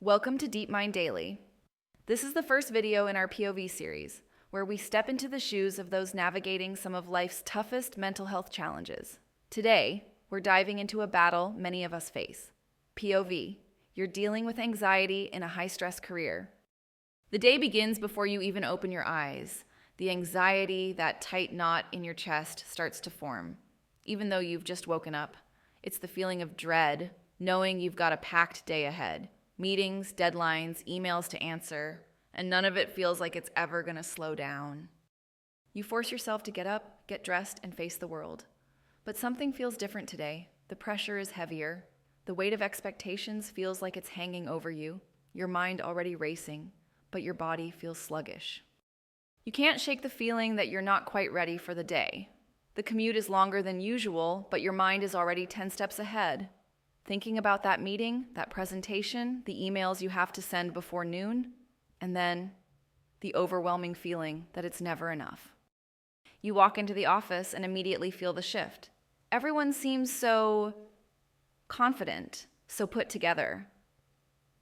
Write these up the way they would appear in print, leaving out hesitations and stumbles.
Welcome to DeepMind Daily. This is the first video in our POV series, where we step into the shoes of those navigating some of life's toughest mental health challenges. Today, we're diving into a battle many of us face. POV, you're dealing with anxiety in a high-stress career. The day begins before you even open your eyes. The anxiety, that tight knot in your chest, starts to form. Even though you've just woken up, it's the feeling of dread, knowing you've got a packed day ahead. Meetings, deadlines, emails to answer, and none of it feels like it's ever going to slow down. You force yourself to get up, get dressed, and face the world. But something feels different today. The pressure is heavier. The weight of expectations feels like it's hanging over you, your mind already racing, but your body feels sluggish. You can't shake the feeling that you're not quite ready for the day. The commute is longer than usual, but your mind is already 10 steps ahead. Thinking about that meeting, that presentation, the emails you have to send before noon, and then the overwhelming feeling that it's never enough. You walk into the office and immediately feel the shift. Everyone seems so confident, so put together.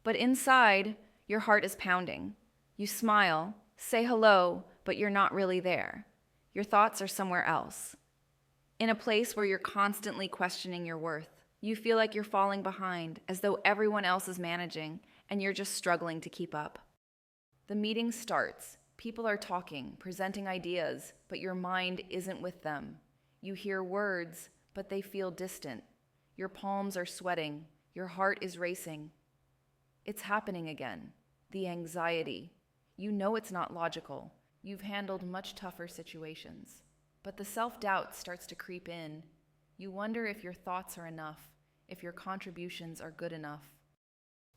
But inside, your heart is pounding. You smile, say hello, but you're not really there. Your thoughts are somewhere else. In a place where you're constantly questioning your worth. You feel like you're falling behind, as though everyone else is managing, and you're just struggling to keep up. The meeting starts. People are talking, presenting ideas, but your mind isn't with them. You hear words, but they feel distant. Your palms are sweating. Your heart is racing. It's happening again. The anxiety. You know it's not logical. You've handled much tougher situations. But the self-doubt starts to creep in. You wonder if your thoughts are enough, if your contributions are good enough.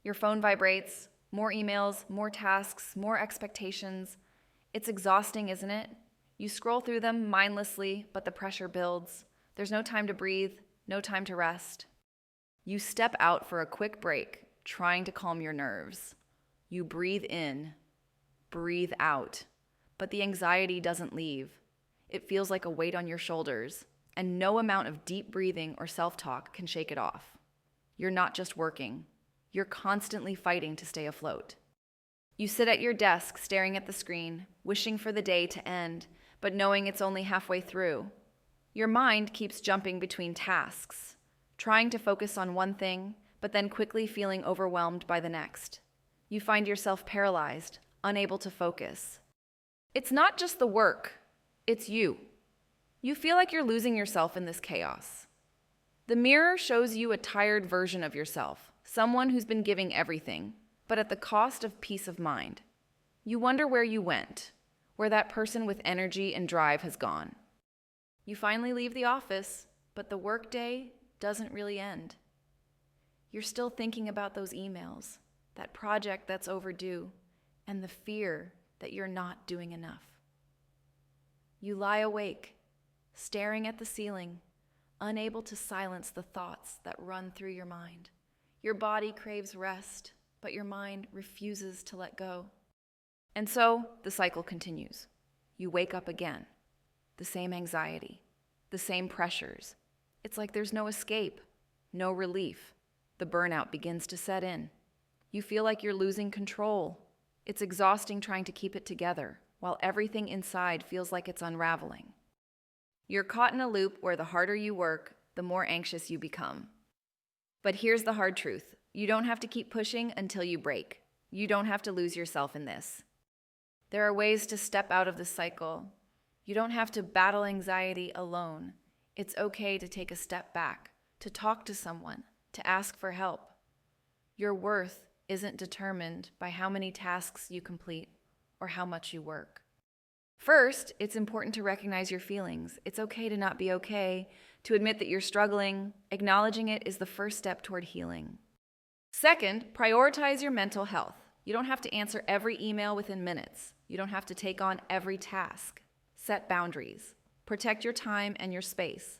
Your phone vibrates, more emails, more tasks, more expectations. It's exhausting, isn't it? You scroll through them mindlessly, but the pressure builds. There's no time to breathe, no time to rest. You step out for a quick break, trying to calm your nerves. You breathe in, breathe out, but the anxiety doesn't leave. It feels like a weight on your shoulders. And no amount of deep breathing or self-talk can shake it off. You're not just working. You're constantly fighting to stay afloat. You sit at your desk staring at the screen, wishing for the day to end, but knowing it's only halfway through. Your mind keeps jumping between tasks, trying to focus on one thing, but then quickly feeling overwhelmed by the next. You find yourself paralyzed, unable to focus. It's not just the work, it's you. You feel like you're losing yourself in this chaos. The mirror shows you a tired version of yourself, someone who's been giving everything, but at the cost of peace of mind. You wonder where you went, where that person with energy and drive has gone. You finally leave the office, but the workday doesn't really end. You're still thinking about those emails, that project that's overdue, and the fear that you're not doing enough. You lie awake, staring at the ceiling, unable to silence the thoughts that run through your mind. Your body craves rest, but your mind refuses to let go. And so the cycle continues. You wake up again. The same anxiety, the same pressures. It's like there's no escape, no relief. The burnout begins to set in. You feel like you're losing control. It's exhausting trying to keep it together, while everything inside feels like it's unraveling. You're caught in a loop where the harder you work, the more anxious you become. But here's the hard truth. You don't have to keep pushing until you break. You don't have to lose yourself in this. There are ways to step out of the cycle. You don't have to battle anxiety alone. It's okay to take a step back, to talk to someone, to ask for help. Your worth isn't determined by how many tasks you complete or how much you work. First, it's important to recognize your feelings. It's okay to not be okay, to admit that you're struggling. Acknowledging it is the first step toward healing. Second, prioritize your mental health. You don't have to answer every email within minutes. You don't have to take on every task. Set boundaries. Protect your time and your space.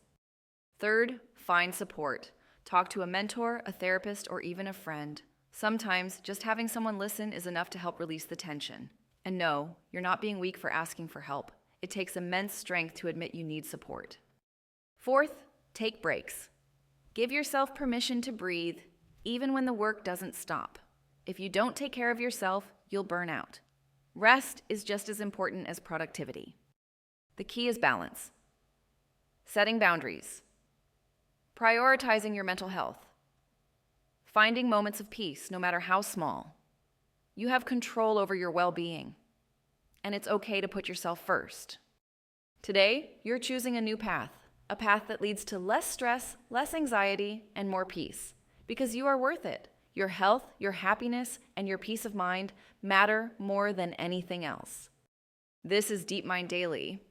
Third, find support. Talk to a mentor, a therapist, or even a friend. Sometimes just having someone listen is enough to help release the tension. And no, you're not being weak for asking for help. It takes immense strength to admit you need support. Fourth, take breaks. Give yourself permission to breathe, even when the work doesn't stop. If you don't take care of yourself, you'll burn out. Rest is just as important as productivity. The key is balance. Setting boundaries. Prioritizing your mental health. Finding moments of peace, no matter how small. You have control over your well-being, and it's okay to put yourself first. Today, you're choosing a new path, a path that leads to less stress, less anxiety, and more peace, because you are worth it. Your health, your happiness, and your peace of mind matter more than anything else. This is DeepMind Daily,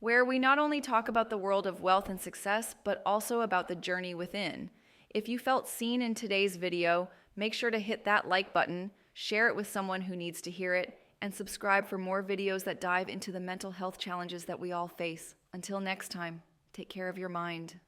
where we not only talk about the world of wealth and success, but also about the journey within. If you felt seen in today's video, make sure to hit that like button, share it with someone who needs to hear it, and subscribe for more videos that dive into the mental health challenges that we all face. Until next time, take care of your mind.